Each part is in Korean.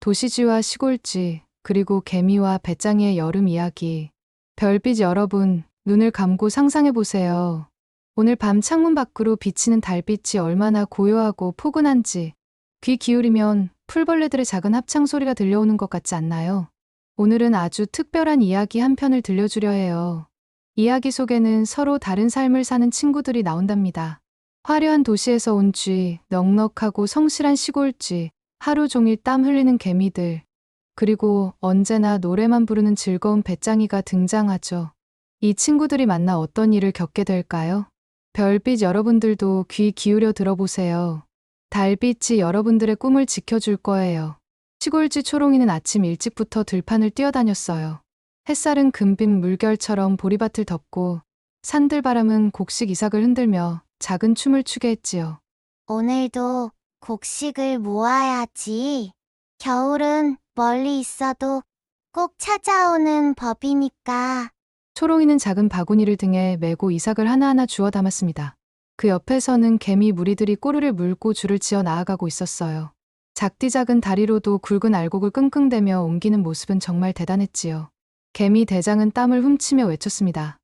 도시쥐와 시골쥐, 그리고 개미와 배짱이의 여름 이야기. 별빛 여러분, 눈을 감고 상상해 보세요. 오늘 밤 창문 밖으로 비치는 달빛이 얼마나 고요하고 포근한지 귀 기울이면 풀벌레들의 작은 합창 소리가 들려오는 것 같지 않나요? 오늘은 아주 특별한 이야기 한 편을 들려주려 해요. 이야기 속에는 서로 다른 삶을 사는 친구들이 나온답니다. 화려한 도시에서 온 쥐, 넉넉하고 성실한 시골쥐, 하루 종일 땀 흘리는 개미들, 그리고 언제나 노래만 부르는 즐거운 배짱이가 등장하죠. 이 친구들이 만나 어떤 일을 겪게 될까요? 별빛 여러분들도 귀 기울여 들어보세요. 달빛이 여러분들의 꿈을 지켜줄 거예요. 시골쥐 초롱이는 아침 일찍부터 들판을 뛰어다녔어요. 햇살은 금빛 물결처럼 보리밭을 덮고 산들바람은 곡식 이삭을 흔들며 작은 춤을 추게 했지요. 오늘도 곡식을 모아야지. 겨울은 멀리 있어도 꼭 찾아오는 법이니까. 초롱이는 작은 바구니를 등에 메고 이삭을 하나하나 주워 담았습니다. 그 옆에서는 개미 무리들이 꼬리를 물고 줄을 지어 나아가고 있었어요. 작디 작은 다리로도 굵은 알곡을 끙끙대며 옮기는 모습은 정말 대단했지요. 개미 대장은 땀을 훔치며 외쳤습니다.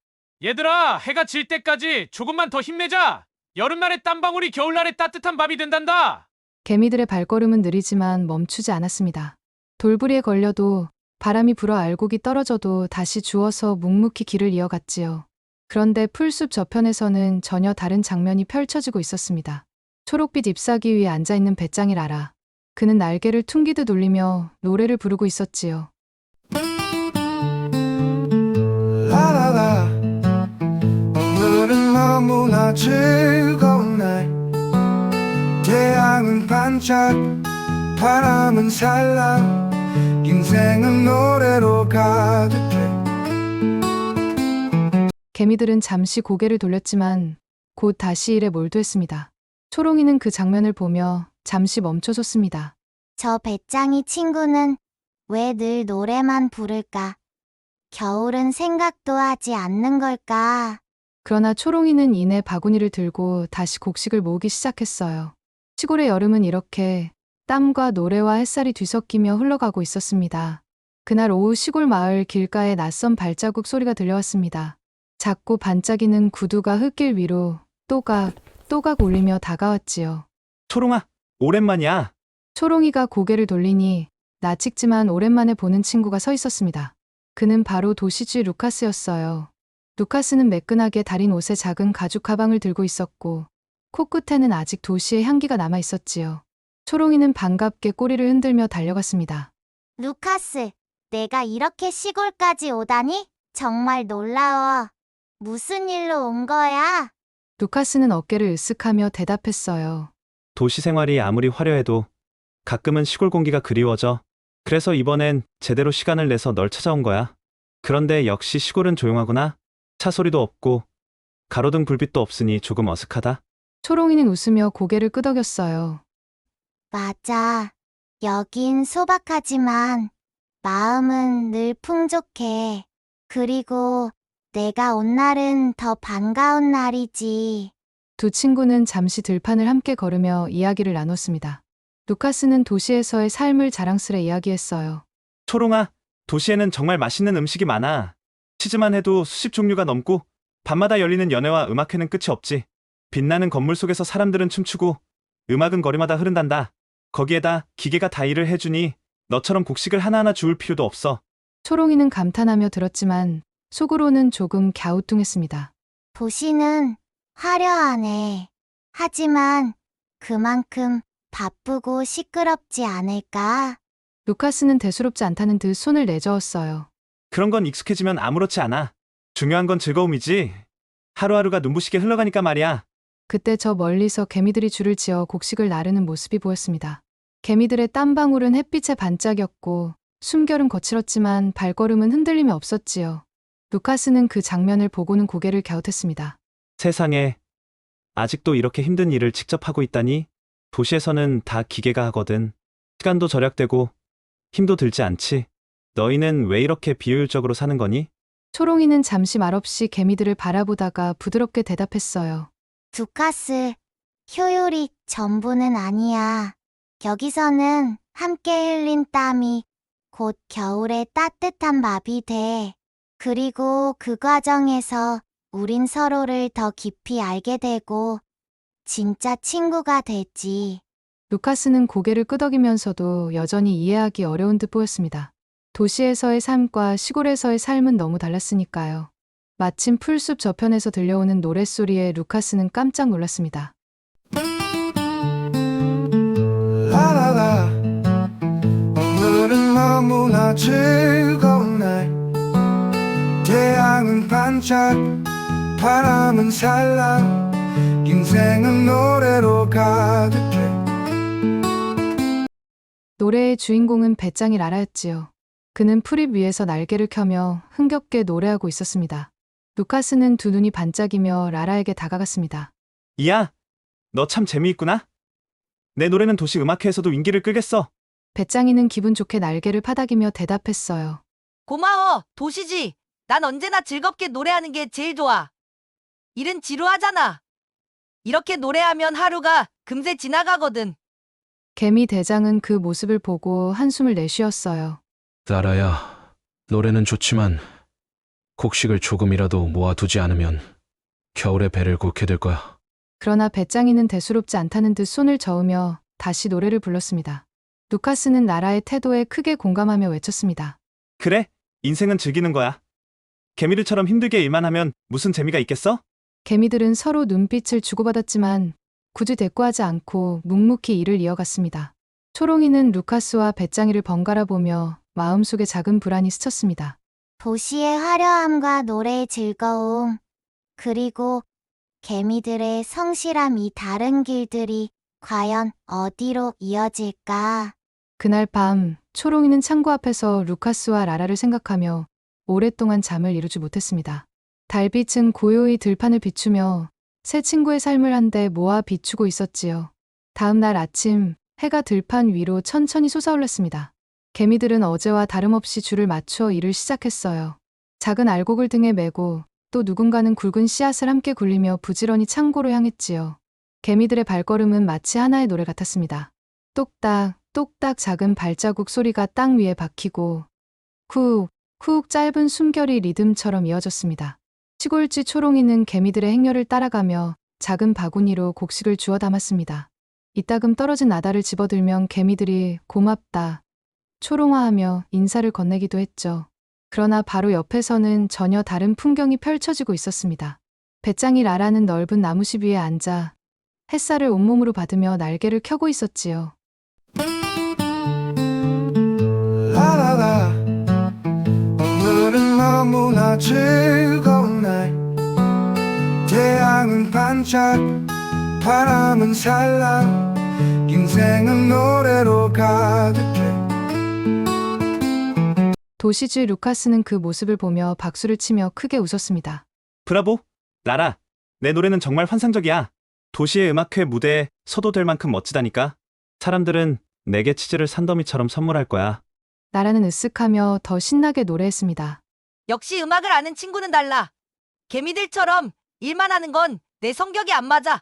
얘들아, 해가 질 때까지 조금만 더 힘내자. 여름날의 땀방울이 겨울날의 따뜻한 밥이 된단다. 개미들의 발걸음은 느리지만 멈추지 않았습니다. 돌부리에 걸려도 바람이 불어 알곡이 떨어져도 다시 주워서 묵묵히 길을 이어갔지요. 그런데 풀숲 저편에서는 전혀 다른 장면이 펼쳐지고 있었습니다. 초록빛 잎사귀 위에 앉아있는 배짱이 라라. 그는 날개를 퉁기듯 울리며 노래를 부르고 있었지요. 라라라 오늘은 너무나 즐거운 날 태양은 반짝 바람은 살랑 인생은 노래로 가득해 개미들은 잠시 고개를 돌렸지만 곧 다시 일에 몰두했습니다. 초롱이는 그 장면을 보며 잠시 멈춰섰습니다. 저 배짱이 친구는 왜 늘 노래만 부를까? 겨울은 생각도 하지 않는 걸까? 그러나 초롱이는 이내 바구니를 들고 다시 곡식을 모으기 시작했어요. 시골의 여름은 이렇게 땀과 노래와 햇살이 뒤섞이며 흘러가고 있었습니다. 그날 오후 시골 마을 길가에 낯선 발자국 소리가 들려왔습니다. 작고 반짝이는 구두가 흙길 위로 또각 울리며 다가왔지요. 초롱아, 오랜만이야. 초롱이가 고개를 돌리니 낯익지만 오랜만에 보는 친구가 서 있었습니다. 그는 바로 도시쥐 루카스였어요. 루카스는 매끈하게 다린 옷에 작은 가죽 가방을 들고 있었고 코끝에는 아직 도시의 향기가 남아 있었지요. 초롱이는 반갑게 꼬리를 흔들며 달려갔습니다. 루카스, 내가 이렇게 시골까지 오다니? 정말 놀라워. 무슨 일로 온 거야? 루카스는 어깨를 으쓱하며 대답했어요. 도시 생활이 아무리 화려해도 가끔은 시골 공기가 그리워져. 그래서 이번엔 제대로 시간을 내서 널 찾아온 거야. 그런데 역시 시골은 조용하구나. 차 소리도 없고 가로등 불빛도 없으니 조금 어색하다. 초롱이는 웃으며 고개를 끄덕였어요. 맞아. 여긴 소박하지만 마음은 늘 풍족해. 그리고 내가 온 날은 더 반가운 날이지. 두 친구는 잠시 들판을 함께 걸으며 이야기를 나눴습니다. 루카스는 도시에서의 삶을 자랑스레 이야기했어요. 초롱아, 도시에는 정말 맛있는 음식이 많아. 치즈만 해도 수십 종류가 넘고 밤마다 열리는 연회와 음악회는 끝이 없지. 빛나는 건물 속에서 사람들은 춤추고 음악은 거리마다 흐른단다. 거기에다 기계가 다 일을 해주니 너처럼 곡식을 하나하나 주울 필요도 없어. 초롱이는 감탄하며 들었지만 속으로는 조금 갸우뚱했습니다. 도시는 화려하네. 하지만 그만큼 바쁘고 시끄럽지 않을까? 루카스는 대수롭지 않다는 듯 손을 내저었어요. 그런 건 익숙해지면 아무렇지 않아. 중요한 건 즐거움이지. 하루하루가 눈부시게 흘러가니까 말이야. 그때 저 멀리서 개미들이 줄을 지어 곡식을 나르는 모습이 보였습니다. 개미들의 땀방울은 햇빛에 반짝였고 숨결은 거칠었지만 발걸음은 흔들림이 없었지요. 루카스는 그 장면을 보고는 고개를 갸웃했습니다. 세상에, 아직도 이렇게 힘든 일을 직접 하고 있다니? 도시에서는 다 기계가 하거든. 시간도 절약되고 힘도 들지 않지. 너희는 왜 이렇게 비효율적으로 사는 거니? 초롱이는 잠시 말없이 개미들을 바라보다가 부드럽게 대답했어요. 루카스, 효율이 전부는 아니야. 여기서는 함께 흘린 땀이 곧 겨울의 따뜻한 밥이 돼. 그리고 그 과정에서 우린 서로를 더 깊이 알게 되고 진짜 친구가 되지. 루카스는 고개를 끄덕이면서도 여전히 이해하기 어려운 듯 보였습니다. 도시에서의 삶과 시골에서의 삶은 너무 달랐으니까요. 마침 풀숲 저편에서 들려오는 노랫소리에 루카스는 깜짝 놀랐습니다. 라라라 오늘은 너무나 즐거운 날 태양은 반짝 바람은 살랑 인생은 노래로 가득해 노래의 주인공은 배짱이 라라였지요. 그는 풀잎 위에서 날개를 켜며 흥겹게 노래하고 있었습니다. 루카스는 두 눈이 반짝이며 라라에게 다가갔습니다. 이야, 너 참 재미있구나. 내 노래는 도시 음악회에서도 인기를 끌겠어. 배짱이는 기분 좋게 날개를 파닥이며 대답했어요. 고마워, 도시지. 난 언제나 즐겁게 노래하는 게 제일 좋아. 일은 지루하잖아. 이렇게 노래하면 하루가 금세 지나가거든. 개미 대장은 그 모습을 보고 한숨을 내쉬었어요. 라라야, 노래는 좋지만 곡식을 조금이라도 모아두지 않으면 겨울에 배를 곶게 될 거야. 그러나 배짱이는 대수롭지 않다는 듯 손을 저으며 다시 노래를 불렀습니다. 루카스는 라라의 태도에 크게 공감하며 외쳤습니다. 그래, 인생은 즐기는 거야. 개미들처럼 힘들게 일만 하면 무슨 재미가 있겠어? 개미들은 서로 눈빛을 주고받았지만 굳이 대꾸하지 않고 묵묵히 일을 이어갔습니다. 초롱이는 루카스와 배짱이를 번갈아 보며 마음속에 작은 불안이 스쳤습니다. 도시의 화려함과 노래의 즐거움, 그리고 개미들의 성실함 이 다른 길들이 과연 어디로 이어질까? 그날 밤 초롱이는 창고 앞에서 루카스와 라라를 생각하며 오랫동안 잠을 이루지 못했습니다. 달빛은 고요히 들판을 비추며 새 친구의 삶을 한데 모아 비추고 있었지요. 다음 날 아침 해가 들판 위로 천천히 솟아올랐습니다. 개미들은 어제와 다름없이 줄을 맞춰 일을 시작했어요. 작은 알곡을 등에 메고 또 누군가는 굵은 씨앗을 함께 굴리며 부지런히 창고로 향했지요. 개미들의 발걸음은 마치 하나의 노래 같았습니다. 똑딱, 똑딱 작은 발자국 소리가 땅 위에 박히고 쿡, 쿡 짧은 숨결이 리듬처럼 이어졌습니다. 시골쥐 초롱이는 개미들의 행렬을 따라가며 작은 바구니로 곡식을 주워 담았습니다. 이따금 떨어진 나다를 집어들면 개미들이 고맙다, 초롱화하며 인사를 건네기도 했죠. 그러나 바로 옆에서는 전혀 다른 풍경이 펼쳐지고 있었습니다. 배짱이 라라는 넓은 나무십 위에 앉아 햇살을 온몸으로 받으며 날개를 켜고 있었지요. 라라라 오늘은 너무나 즐거운 날 태양은 반짝 바람은 살랑 인생은 노래로 가득해 도시쥐 루카스는 그 모습을 보며 박수를 치며 크게 웃었습니다. 브라보, 라라. 내 노래는 정말 환상적이야. 도시의 음악회 무대에 서도 될 만큼 멋지다니까. 사람들은 내게 치즈를 산더미처럼 선물할 거야. 라라는 으쓱하며 더 신나게 노래했습니다. 역시 음악을 아는 친구는 달라. 개미들처럼 일만 하는 건 내 성격이 안 맞아.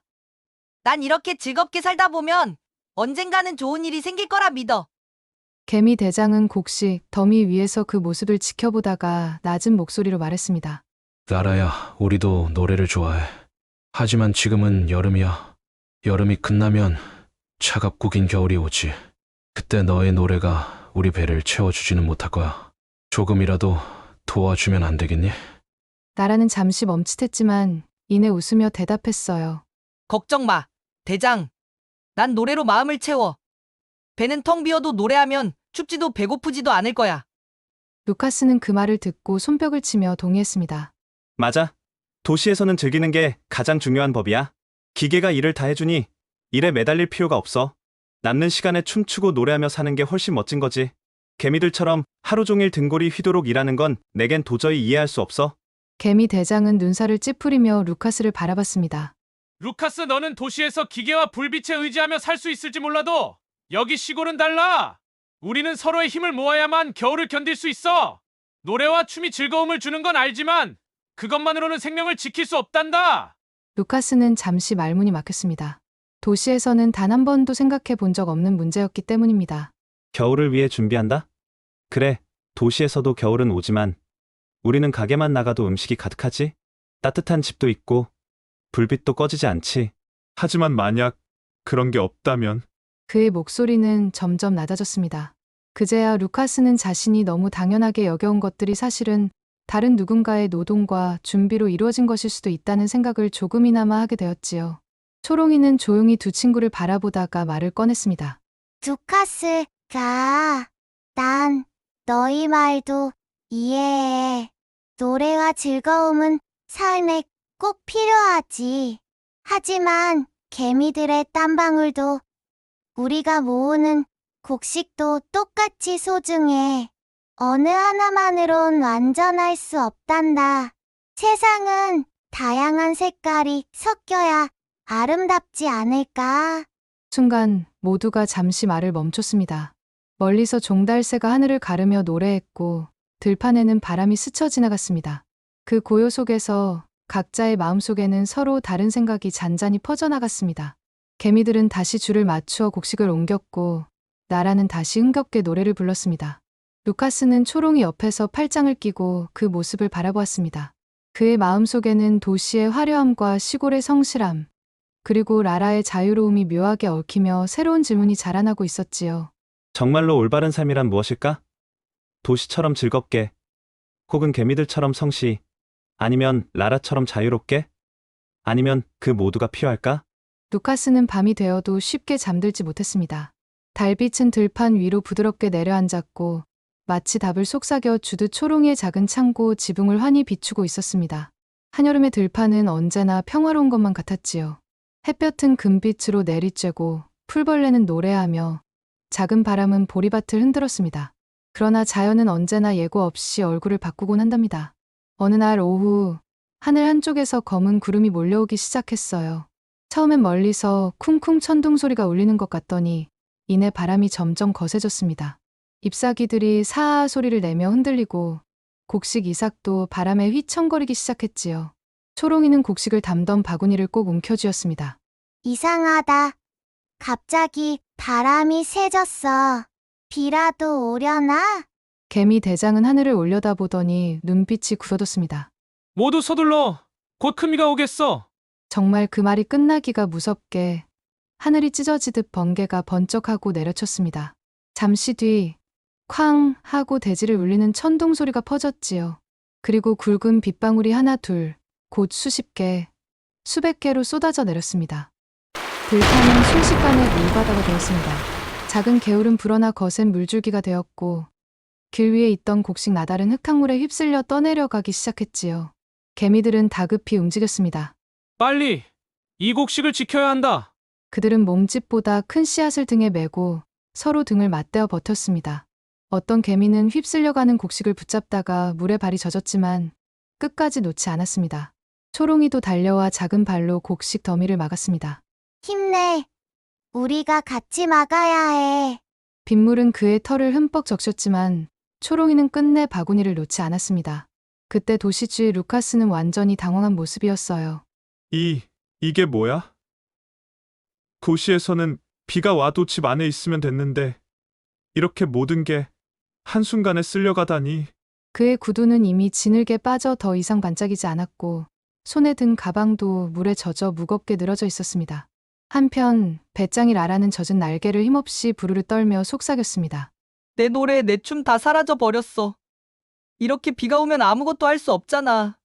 난 이렇게 즐겁게 살다 보면 언젠가는 좋은 일이 생길 거라 믿어. 개미 대장은 곡식 더미 위에서 그 모습을 지켜보다가 낮은 목소리로 말했습니다. 라라야, 우리도 노래를 좋아해. 하지만 지금은 여름이야. 여름이 끝나면 차갑고 긴 겨울이 오지. 그때 너의 노래가 우리 배를 채워주지는 못할 거야. 조금이라도 도와주면 안 되겠니? 라라는 잠시 멈칫했지만 이내 웃으며 대답했어요. 걱정 마, 대장. 난 노래로 마음을 채워. 배는 텅 비어도 노래하면 춥지도 배고프지도 않을 거야. 루카스는 그 말을 듣고 손뼉을 치며 동의했습니다. 맞아. 도시에서는 즐기는 게 가장 중요한 법이야. 기계가 일을 다 해주니 일에 매달릴 필요가 없어. 남는 시간에 춤추고 노래하며 사는 게 훨씬 멋진 거지. 개미들처럼 하루 종일 등골이 휘도록 일하는 건 내겐 도저히 이해할 수 없어. 개미 대장은 눈살을 찌푸리며 루카스를 바라봤습니다. 루카스, 너는 도시에서 기계와 불빛에 의지하며 살 수 있을지 몰라도 여기 시골은 달라. 우리는 서로의 힘을 모아야만 겨울을 견딜 수 있어. 노래와 춤이 즐거움을 주는 건 알지만 그것만으로는 생명을 지킬 수 없단다. 루카스는 잠시 말문이 막혔습니다. 도시에서는 단 한 번도 생각해 본 적 없는 문제였기 때문입니다. 겨울을 위해 준비한다? 그래, 도시에서도 겨울은 오지만 우리는 가게만 나가도 음식이 가득하지? 따뜻한 집도 있고 불빛도 꺼지지 않지. 하지만 만약 그런 게 없다면 그의 목소리는 점점 낮아졌습니다. 그제야 루카스는 자신이 너무 당연하게 여겨온 것들이 사실은 다른 누군가의 노동과 준비로 이루어진 것일 수도 있다는 생각을 조금이나마 하게 되었지요. 초롱이는 조용히 두 친구를 바라보다가 말을 꺼냈습니다. 루카스가, 난 너희 말도 이해해. 노래와 즐거움은 삶에 꼭 필요하지. 하지만 개미들의 땀방울도 우리가 모으는 곡식도 똑같이 소중해. 어느 하나만으론 완전할 수 없단다. 세상은 다양한 색깔이 섞여야 아름답지 않을까? 순간 모두가 잠시 말을 멈췄습니다. 멀리서 종달새가 하늘을 가르며 노래했고 들판에는 바람이 스쳐 지나갔습니다. 그 고요 속에서 각자의 마음속에는 서로 다른 생각이 잔잔히 퍼져나갔습니다. 개미들은 다시 줄을 맞추어 곡식을 옮겼고 나라는 다시 흥겹게 노래를 불렀습니다. 루카스는 초롱이 옆에서 팔짱을 끼고 그 모습을 바라보았습니다. 그의 마음속에는 도시의 화려함과 시골의 성실함, 그리고 라라의 자유로움이 묘하게 얽히며 새로운 질문이 자라나고 있었지요. 정말로 올바른 삶이란 무엇일까? 도시처럼 즐겁게, 혹은 개미들처럼 성시, 아니면 라라처럼 자유롭게? 아니면 그 모두가 필요할까? 루카스는 밤이 되어도 쉽게 잠들지 못했습니다. 달빛은 들판 위로 부드럽게 내려앉았고 마치 답을 속삭여 주듯 초롱이의 작은 창고 지붕을 환히 비추고 있었습니다. 한여름의 들판은 언제나 평화로운 것만 같았지요. 햇볕은 금빛으로 내리쬐고 풀벌레는 노래하며 작은 바람은 보리밭을 흔들었습니다. 그러나 자연은 언제나 예고 없이 얼굴을 바꾸곤 한답니다. 어느 날 오후 하늘 한쪽에서 검은 구름이 몰려오기 시작했어요. 처음엔 멀리서 쿵쿵 천둥 소리가 울리는 것 같더니 이내 바람이 점점 거세졌습니다. 잎사귀들이 사아 소리를 내며 흔들리고 곡식 이삭도 바람에 휘청거리기 시작했지요. 초롱이는 곡식을 담던 바구니를 꼭 움켜쥐었습니다. 이상하다. 갑자기 바람이 세졌어. 비라도 오려나? 개미 대장은 하늘을 올려다보더니 눈빛이 굳어졌습니다. 모두 서둘러. 곧 큰 비가 오겠어. 정말 그 말이 끝나기가 무섭게 하늘이 찢어지듯 번개가 번쩍하고 내려쳤습니다. 잠시 뒤 쾅 하고 대지를 울리는 천둥 소리가 퍼졌지요. 그리고 굵은 빗방울이 하나 둘, 곧 수십 개, 수백 개로 쏟아져 내렸습니다. 들판은 순식간에 물바다가 되었습니다. 작은 개울은 불어나 거센 물줄기가 되었고 길 위에 있던 곡식 나달은 흙탕물에 휩쓸려 떠내려가기 시작했지요. 개미들은 다급히 움직였습니다. 빨리 이 곡식을 지켜야 한다. 그들은 몸집보다 큰 씨앗을 등에 메고 서로 등을 맞대어 버텼습니다. 어떤 개미는 휩쓸려가는 곡식을 붙잡다가 물에 발이 젖었지만 끝까지 놓지 않았습니다. 초롱이도 달려와 작은 발로 곡식 더미를 막았습니다. 힘내. 우리가 같이 막아야 해. 빗물은 그의 털을 흠뻑 적셨지만 초롱이는 끝내 바구니를 놓지 않았습니다. 그때 도시주의 루카스는 완전히 당황한 모습이었어요. 이게 뭐야? 도시에서는 비가 와도 집 안에 있으면 됐는데 이렇게 모든 게 한순간에 쓸려가다니. 그의 구두는 이미 진흙에 빠져 더 이상 반짝이지 않았고 손에 든 가방도 물에 젖어 무겁게 늘어져 있었습니다. 한편 배짱이 라라는 젖은 날개를 힘없이 부르르 떨며 속삭였습니다. 내 노래, 내 춤 다 사라져 버렸어. 이렇게 비가 오면 아무것도 할 수 없잖아.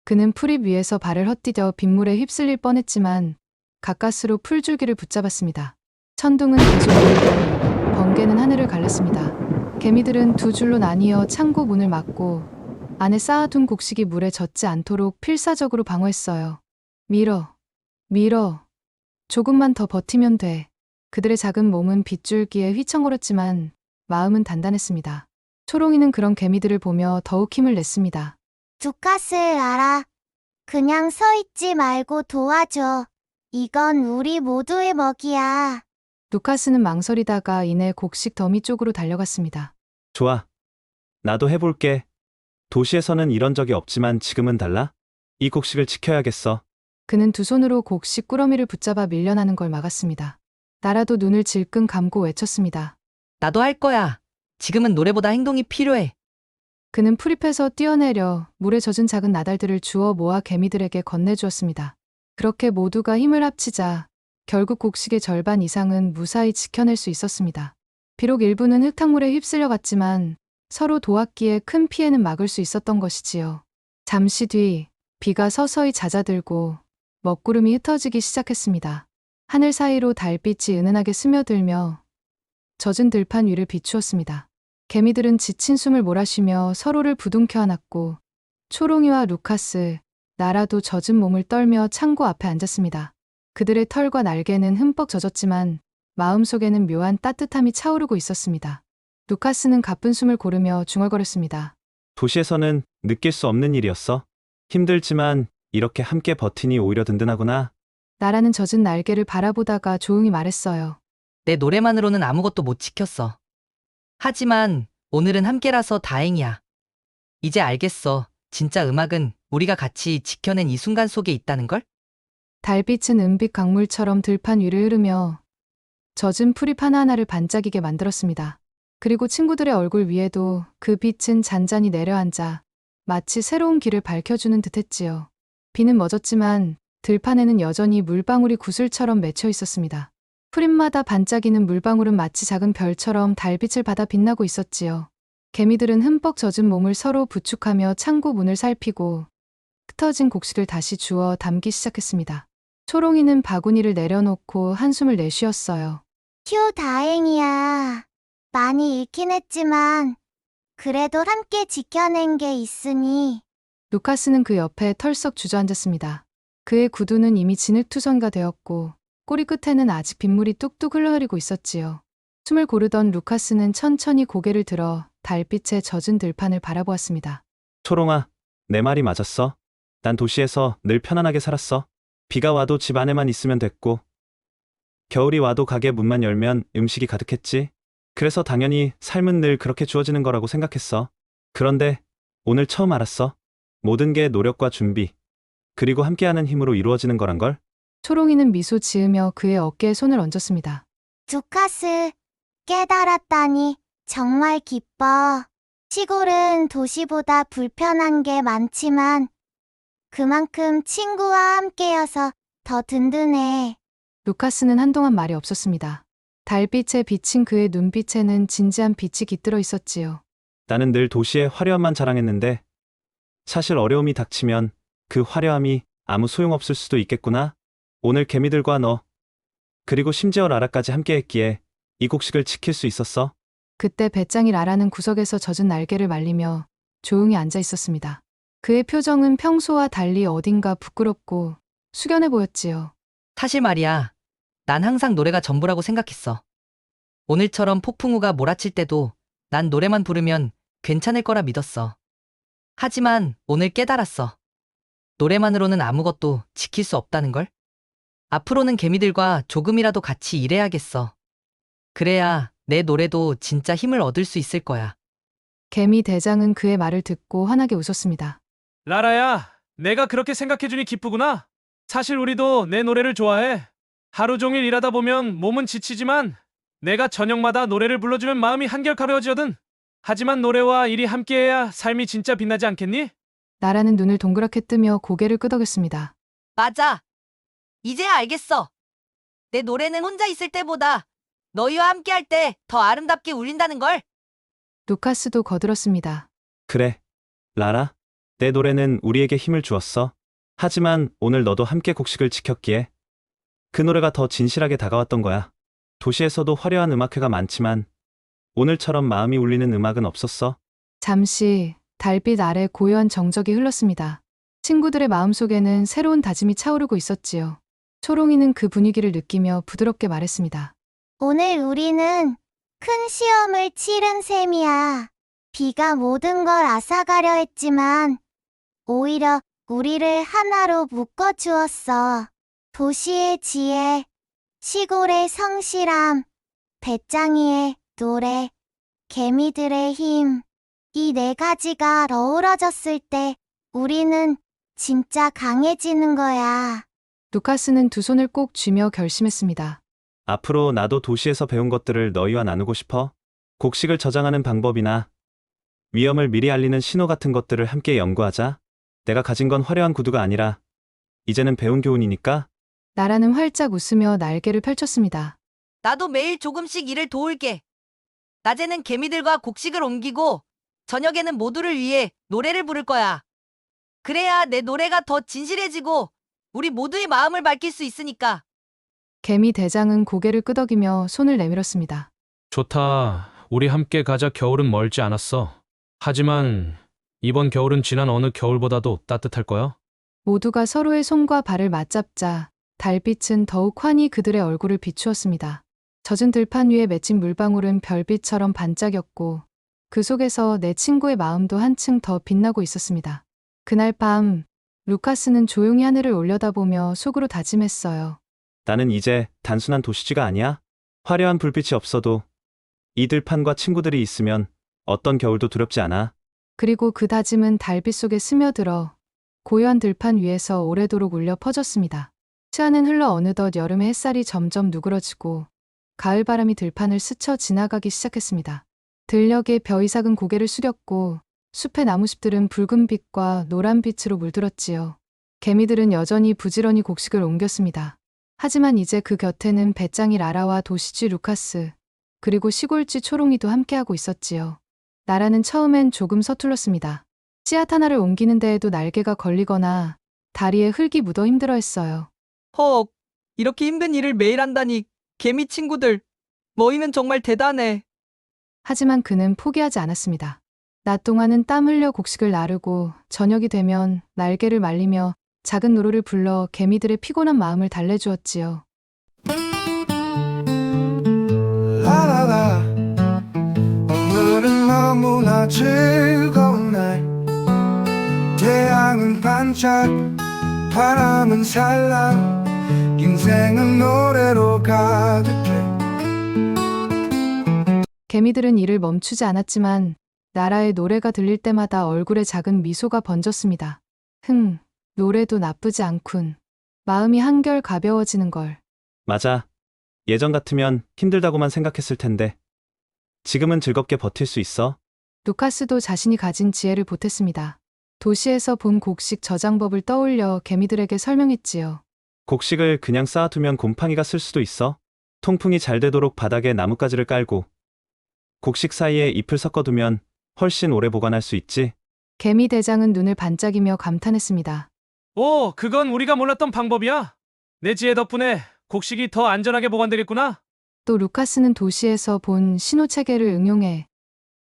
그는 풀잎 위에서 발을 헛디뎌 빗물에 휩쓸릴 뻔했지만 가까스로 풀줄기를 붙잡았습니다. 천둥은 계속 울고 번개는 하늘을 갈랐습니다. 개미들은 두 줄로 나뉘어 창고 문을 막고 안에 쌓아둔 곡식이 물에 젖지 않도록 필사적으로 방어했어요. 밀어. 조금만 더 버티면 돼. 그들의 작은 몸은 빗줄기에 휘청거렸지만 마음은 단단했습니다. 초롱이는 그런 개미들을 보며 더욱 힘을 냈습니다. 루카스 알아. 그냥 서 있지 말고 도와줘. 이건 우리 모두의 먹이야. 루카스는 망설이다가 이내 곡식 더미 쪽으로 달려갔습니다. 좋아. 나도 해볼게. 도시에서는 이런 적이 없지만 지금은 달라? 이 곡식을 지켜야겠어. 그는 두 손으로 곡식 꾸러미를 붙잡아 밀려나는 걸 막았습니다. 나라도 눈을 질끈 감고 외쳤습니다. 나도 할 거야. 지금은 노래보다 행동이 필요해. 그는 풀잎에서 뛰어내려 물에 젖은 작은 나달들을 주워 모아 개미들에게 건네주었습니다. 그렇게 모두가 힘을 합치자 결국 곡식의 절반 이상은 무사히 지켜낼 수 있었습니다. 비록 일부는 흙탕물에 휩쓸려 갔지만 서로 도왔기에 큰 피해는 막을 수 있었던 것이지요. 잠시 뒤 비가 서서히 잦아들고 먹구름이 흩어지기 시작했습니다. 하늘 사이로 달빛이 은은하게 스며들며 젖은 들판 위를 비추었습니다. 개미들은 지친 숨을 몰아쉬며 서로를 부둥켜 안았고 초롱이와 루카스, 나라도 젖은 몸을 떨며 창고 앞에 앉았습니다. 그들의 털과 날개는 흠뻑 젖었지만 마음속에는 묘한 따뜻함이 차오르고 있었습니다. 루카스는 가쁜 숨을 고르며 중얼거렸습니다. 도시에서는 느낄 수 없는 일이었어. 힘들지만 이렇게 함께 버티니 오히려 든든하구나. 나라는 젖은 날개를 바라보다가 조용히 말했어요. 내 노래만으로는 아무것도 못 지켰어. 하지만 오늘은 함께라서 다행이야. 이제 알겠어. 진짜 음악은 우리가 같이 지켜낸 이 순간 속에 있다는 걸? 달빛은 은빛 강물처럼 들판 위를 흐르며 젖은 풀잎 하나하나를 반짝이게 만들었습니다. 그리고 친구들의 얼굴 위에도 그 빛은 잔잔히 내려앉아 마치 새로운 길을 밝혀주는 듯했지요. 비는 멎었지만 들판에는 여전히 물방울이 구슬처럼 맺혀 있었습니다. 풀잎마다 반짝이는 물방울은 마치 작은 별처럼 달빛을 받아 빛나고 있었지요. 개미들은 흠뻑 젖은 몸을 서로 부축하며 창고 문을 살피고 흩어진 곡식을 다시 주워 담기 시작했습니다. 초롱이는 바구니를 내려놓고 한숨을 내쉬었어요. 휴, 다행이야. 많이 잃긴 했지만 그래도 함께 지켜낸 게 있으니. 루카스는 그 옆에 털썩 주저앉았습니다. 그의 구두는 이미 진흙투성이가 되었고 꼬리 끝에는 아직 빗물이 뚝뚝 흘러흐리고 있었지요. 숨을 고르던 루카스는 천천히 고개를 들어 달빛에 젖은 들판을 바라보았습니다. 초롱아, 내 말이 맞았어. 난 도시에서 늘 편안하게 살았어. 비가 와도 집 안에만 있으면 됐고, 겨울이 와도 가게 문만 열면 음식이 가득했지. 그래서 당연히 삶은 늘 그렇게 주어지는 거라고 생각했어. 그런데 오늘 처음 알았어. 모든 게 노력과 준비, 그리고 함께하는 힘으로 이루어지는 거란 걸. 초롱이는 미소 지으며 그의 어깨에 손을 얹었습니다. 루카스, 깨달았다니 정말 기뻐. 시골은 도시보다 불편한 게 많지만 그만큼 친구와 함께여서 더 든든해. 루카스는 한동안 말이 없었습니다. 달빛에 비친 그의 눈빛에는 진지한 빛이 깃들어 있었지요. 나는 늘 도시의 화려함만 자랑했는데 사실 어려움이 닥치면 그 화려함이 아무 소용없을 수도 있겠구나. 오늘 개미들과 너, 그리고 심지어 라라까지 함께했기에 이 곡식을 지킬 수 있었어. 그때 배짱이 라라는 구석에서 젖은 날개를 말리며 조용히 앉아 있었습니다. 그의 표정은 평소와 달리 어딘가 부끄럽고 숙연해 보였지요. 사실 말이야. 난 항상 노래가 전부라고 생각했어. 오늘처럼 폭풍우가 몰아칠 때도 난 노래만 부르면 괜찮을 거라 믿었어. 하지만 오늘 깨달았어. 노래만으로는 아무것도 지킬 수 없다는 걸. 앞으로는 개미들과 조금이라도 같이 일해야겠어. 그래야 내 노래도 진짜 힘을 얻을 수 있을 거야. 개미 대장은 그의 말을 듣고 환하게 웃었습니다. 라라야, 내가 그렇게 생각해주니 기쁘구나. 사실 우리도 내 노래를 좋아해. 하루 종일 일하다 보면 몸은 지치지만 내가 저녁마다 노래를 불러주면 마음이 한결 가벼워지거든. 하지만 노래와 일이 함께해야 삶이 진짜 빛나지 않겠니? 나라는 눈을 동그랗게 뜨며 고개를 끄덕였습니다. 맞아. 이제야 알겠어. 내 노래는 혼자 있을 때보다 너희와 함께할 때 더 아름답게 울린다는 걸. 루카스도 거들었습니다. 그래, 라라. 내 노래는 우리에게 힘을 주었어. 하지만 오늘 너도 함께 곡식을 지켰기에 그 노래가 더 진실하게 다가왔던 거야. 도시에서도 화려한 음악회가 많지만 오늘처럼 마음이 울리는 음악은 없었어. 잠시 달빛 아래 고요한 정적이 흘렀습니다. 친구들의 마음속에는 새로운 다짐이 차오르고 있었지요. 초롱이는 그 분위기를 느끼며 부드럽게 말했습니다. 오늘 우리는 큰 시험을 치른 셈이야. 비가 모든 걸 앗아가려 했지만 오히려 우리를 하나로 묶어주었어. 도시의 지혜, 시골의 성실함, 배짱이의 노래, 개미들의 힘. 이 네 가지가 어우러졌을 때 우리는 진짜 강해지는 거야. 루카스는 두 손을 꼭 쥐며 결심했습니다. 앞으로 나도 도시에서 배운 것들을 너희와 나누고 싶어. 곡식을 저장하는 방법이나 위험을 미리 알리는 신호 같은 것들을 함께 연구하자. 내가 가진 건 화려한 구두가 아니라 이제는 배운 교훈이니까. 나라는 활짝 웃으며 날개를 펼쳤습니다. 나도 매일 조금씩 일을 도울게. 낮에는 개미들과 곡식을 옮기고 저녁에는 모두를 위해 노래를 부를 거야. 그래야 내 노래가 더 진실해지고 우리 모두의 마음을 밝힐 수 있으니까. 개미 대장은 고개를 끄덕이며 손을 내밀었습니다. 좋다. 우리 함께 가자. 겨울은 멀지 않았어. 하지만 이번 겨울은 지난 어느 겨울보다도 따뜻할 거야. 모두가 서로의 손과 발을 맞잡자 달빛은 더욱 환히 그들의 얼굴을 비추었습니다. 젖은 들판 위에 맺힌 물방울은 별빛처럼 반짝였고 그 속에서 내 친구의 마음도 한층 더 빛나고 있었습니다. 그날 밤 루카스는 조용히 하늘을 올려다보며 속으로 다짐했어요. 나는 이제 단순한 도시쥐가 아니야. 화려한 불빛이 없어도 이 들판과 친구들이 있으면 어떤 겨울도 두렵지 않아. 그리고 그 다짐은 달빛 속에 스며들어 고요한 들판 위에서 오래도록 울려 퍼졌습니다. 시간은 흘러 어느덧 여름의 햇살이 점점 누그러지고 가을 바람이 들판을 스쳐 지나가기 시작했습니다. 들녘에 벼이 작은 고개를 숙였고 숲의 나무숲들은 붉은 빛과 노란 빛으로 물들었지요. 개미들은 여전히 부지런히 곡식을 옮겼습니다. 하지만 이제 그 곁에는 배짱이 라라와 도시쥐 루카스 그리고 시골쥐 초롱이도 함께하고 있었지요. 나라는 처음엔 조금 서툴렀습니다. 씨앗 하나를 옮기는 데에도 날개가 걸리거나 다리에 흙이 묻어 힘들어했어요. 헉, 이렇게 힘든 일을 매일 한다니. 개미 친구들, 너희는 정말 대단해. 하지만 그는 포기하지 않았습니다. 낮 동안은 땀 흘려 곡식을 나르고 저녁이 되면 날개를 말리며 작은 노루를 불러 개미들의 피곤한 마음을 달래주었지요. 라라라 오늘은 너무나 즐거운 날 태양은 반짝 바람은 살랑 인생은 노래로 가득해 개미들은 일을 멈추지 않았지만 나라의 노래가 들릴 때마다 얼굴에 작은 미소가 번졌습니다. 노래도 나쁘지 않군. 마음이 한결 가벼워지는 걸. 맞아. 예전 같으면 힘들다고만 생각했을 텐데 지금은 즐겁게 버틸 수 있어. 루카스도 자신이 가진 지혜를 보탰습니다. 도시에서 본 곡식 저장법을 떠올려 개미들에게 설명했지요. 곡식을 그냥 쌓아두면 곰팡이가 쓸 수도 있어. 통풍이 잘 되도록 바닥에 나뭇가지를 깔고 곡식 사이에 잎을 섞어두면 훨씬 오래 보관할 수 있지. 개미 대장은 눈을 반짝이며 감탄했습니다. 오, 그건 우리가 몰랐던 방법이야. 내 지혜 덕분에 곡식이 더 안전하게 보관되겠구나. 또 루카스는 도시에서 본 신호체계를 응용해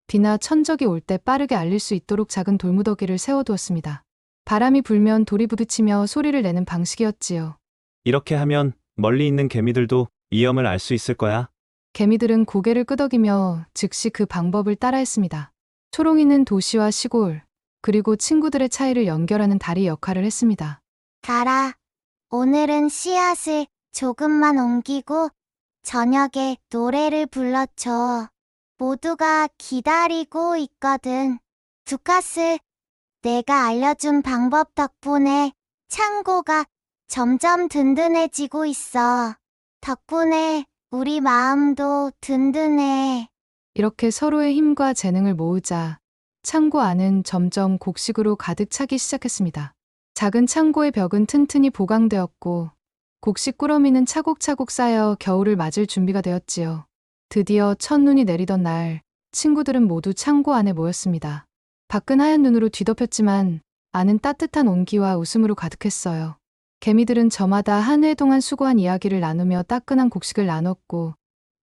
비나 천적이 올 때 빠르게 알릴 수 있도록 작은 돌무더기를 세워두었습니다. 바람이 불면 돌이 부딪히며 소리를 내는 방식이었지요. 이렇게 하면 멀리 있는 개미들도 위험을 알 수 있을 거야. 개미들은 고개를 끄덕이며 즉시 그 방법을 따라했습니다. 초롱이는 도시와 시골, 그리고 친구들의 차이를 연결하는 다리 역할을 했습니다. 가라. 오늘은 씨앗을 조금만 옮기고 저녁에 노래를 불러줘. 모두가 기다리고 있거든. 루카스, 내가 알려준 방법 덕분에 창고가 점점 든든해지고 있어. 덕분에 우리 마음도 든든해. 이렇게 서로의 힘과 재능을 모으자 창고 안은 점점 곡식으로 가득 차기 시작했습니다. 작은 창고의 벽은 튼튼히 보강되었고 곡식 꾸러미는 차곡차곡 쌓여 겨울을 맞을 준비가 되었지요. 드디어 첫눈이 내리던 날 친구들은 모두 창고 안에 모였습니다. 밖은 하얀 눈으로 뒤덮였지만 안은 따뜻한 온기와 웃음으로 가득했어요. 개미들은 저마다 한 해 동안 수고한 이야기를 나누며 따끈한 곡식을 나눴고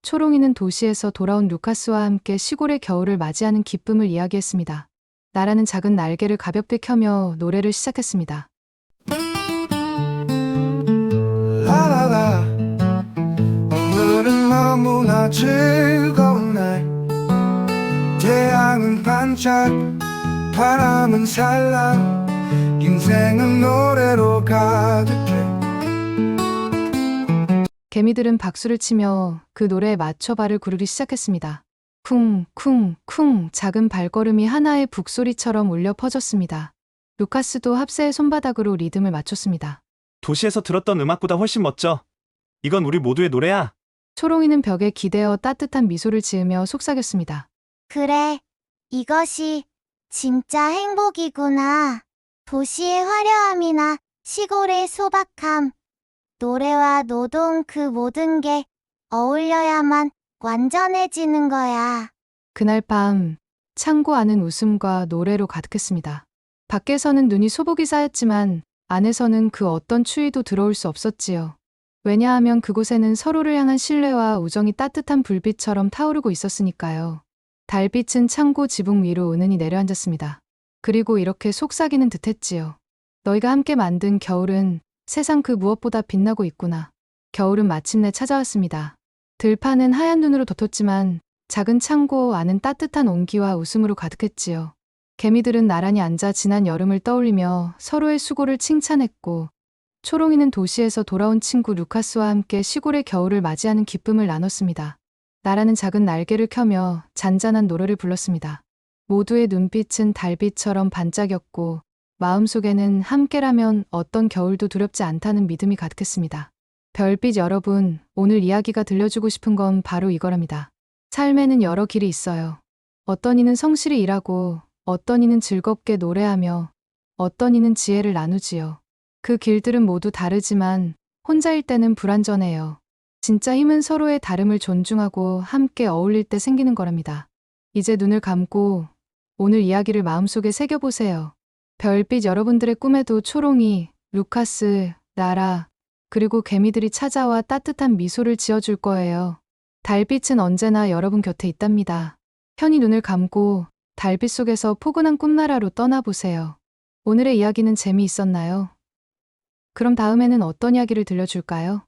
초롱이는 도시에서 돌아온 루카스와 함께 시골의 겨울을 맞이하는 기쁨을 이야기했습니다. 나라는 작은 날개를 가볍게 켜며 노래를 시작했습니다. 라라라 오늘은 너무나 즐거운 날 태양은 반짝 바람은 살랑 인생은 노래로 가득해 개미들은 박수를 치며 그 노래에 맞춰 발을 구르기 시작했습니다. 쿵쿵쿵 작은 발걸음이 하나의 북소리처럼 울려 퍼졌습니다. 루카스도 합세의 손바닥으로 리듬을 맞췄습니다. 도시에서 들었던 음악보다 훨씬 멋져. 이건 우리 모두의 노래야. 초롱이는 벽에 기대어 따뜻한 미소를 지으며 속삭였습니다. 그래, 이것이 진짜 행복이구나. 도시의 화려함이나 시골의 소박함, 노래와 노동 그 모든 게 어울려야만 완전해지는 거야. 그날 밤 창고 안은 웃음과 노래로 가득했습니다. 밖에서는 눈이 소복이 쌓였지만 안에서는 그 어떤 추위도 들어올 수 없었지요. 왜냐하면 그곳에는 서로를 향한 신뢰와 우정이 따뜻한 불빛처럼 타오르고 있었으니까요. 달빛은 창고 지붕 위로 은은히 내려앉았습니다. 그리고 이렇게 속삭이는 듯했지요. 너희가 함께 만든 겨울은 세상 그 무엇보다 빛나고 있구나. 겨울은 마침내 찾아왔습니다. 들판은 하얀 눈으로 덮였지만 작은 창고 안은 따뜻한 온기와 웃음으로 가득했지요. 개미들은 나란히 앉아 지난 여름을 떠올리며 서로의 수고를 칭찬했고, 초롱이는 도시에서 돌아온 친구 루카스와 함께 시골의 겨울을 맞이하는 기쁨을 나눴습니다. 나라는 작은 날개를 켜며 잔잔한 노래를 불렀습니다. 모두의 눈빛은 달빛처럼 반짝였고 마음속에는 함께라면 어떤 겨울도 두렵지 않다는 믿음이 가득했습니다. 별빛 여러분, 오늘 이야기가 들려주고 싶은 건 바로 이거랍니다. 삶에는 여러 길이 있어요. 어떤 이는 성실히 일하고, 어떤 이는 즐겁게 노래하며, 어떤 이는 지혜를 나누지요. 그 길들은 모두 다르지만 혼자일 때는 불완전해요. 진짜 힘은 서로의 다름을 존중하고 함께 어울릴 때 생기는 거랍니다. 이제 눈을 감고 오늘 이야기를 마음속에 새겨보세요. 별빛 여러분들의 꿈에도 초롱이, 루카스, 나라, 그리고 개미들이 찾아와 따뜻한 미소를 지어줄 거예요. 달빛은 언제나 여러분 곁에 있답니다. 편히 눈을 감고 달빛 속에서 포근한 꿈나라로 떠나보세요. 오늘의 이야기는 재미있었나요? 그럼 다음에는 어떤 이야기를 들려줄까요?